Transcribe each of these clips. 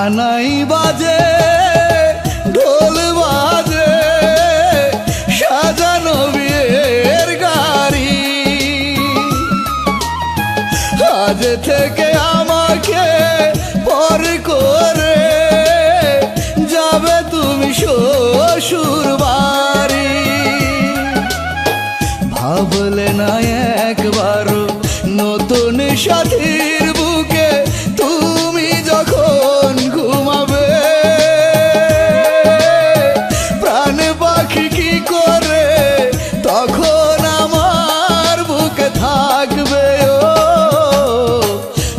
সানাই বাজে ঢোল বাজে সাজানো বিয়ের গাড়ি। আজ থেকে আমাকে পর করে যাবে তুমি শ্বশুর বাড়ি। ভাবলে না একবারও নতুন সাথীর বুকে তুমি যখন ঘুমাবে, প্রাণ পাখি কি করে তখন আমার বুকে থাকবে। ও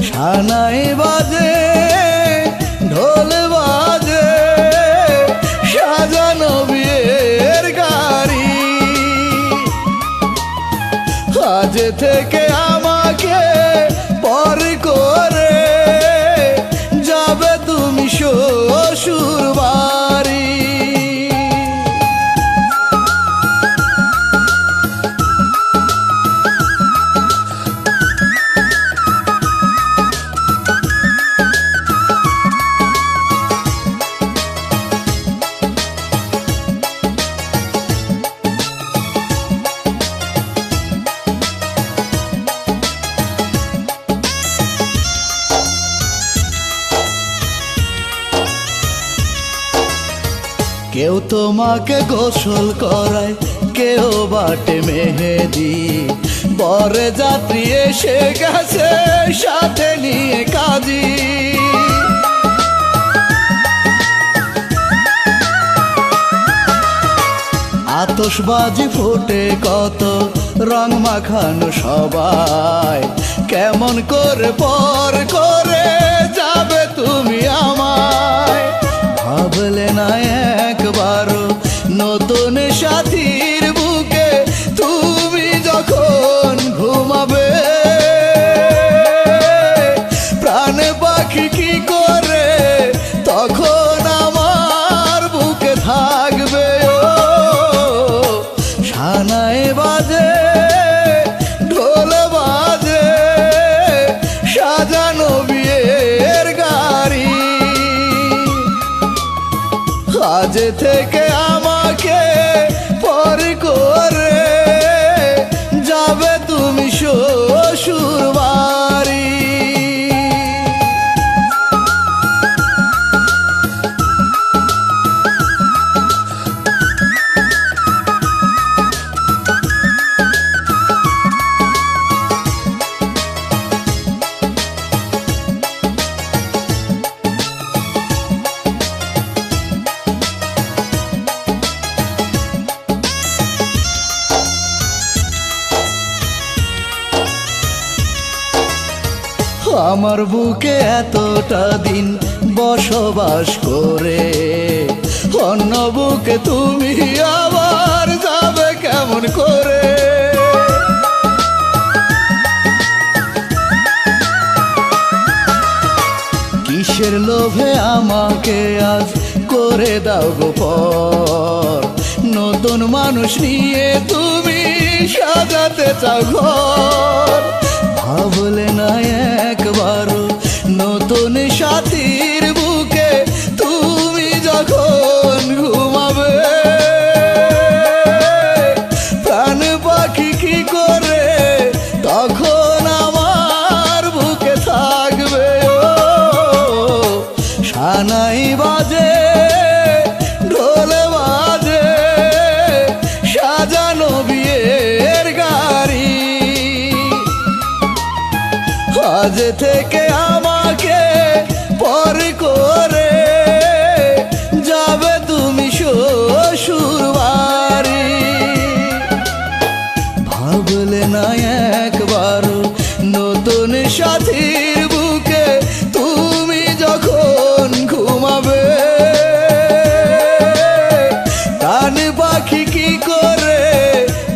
সানাই বাজে ঢোল বাজে সাজানো বিয়ের গাড়ি। আজ থেকে আমাকে পর করে যাবে তুমি শ্বশুর বাড়ি। কেউ তোমাকে গোসল করায়, কেউ বাটে মেহেদি, বরে যাত্রী এসে গেছে সাথে নিয়ে কাজী। আতশবাজি ফোটে কত রং মাখানো সবাই, কেমন করে পর করে যাবে তুমি আমায়। ভাবলে না একবারও নতুন সাথীর বুকে তুমি যখন ঘুমাবে, প্রাণ পাখি কি করে তখন আমার বুকে থাকবে। ও সানাই বাজে ঢোল বাজে সাজানো বিয়ের গাড়ি। আজ থেকে আমাকে পর করে যাবে তুমি শ্বশুর বাড়ি। আমার বুকে এতটা দিন বসবাস করে অন্য বুকে তুমি আবার যাবে কেমন করে। কিসের লোভে আমাকে আজ করে দাও গো পর, নতুন মানুষ নিয়ে তুমি সাজাতে চাও ঘর। ভাবলে না একবারও নতুন সাথীর বুকে তুমি যখন ঘুমাবে, প্রাণ পাখি কি করে তখন আমার বুকে থাকবে। ও সানাই বাজে ঢোল বাজে সাজানো বিয়ের গাড়ি। আজ থেকে আমাকে পর করে যাবে তুমি শ্বশুর বাড়ি। ভাবলে না একবারও নতুন সাথী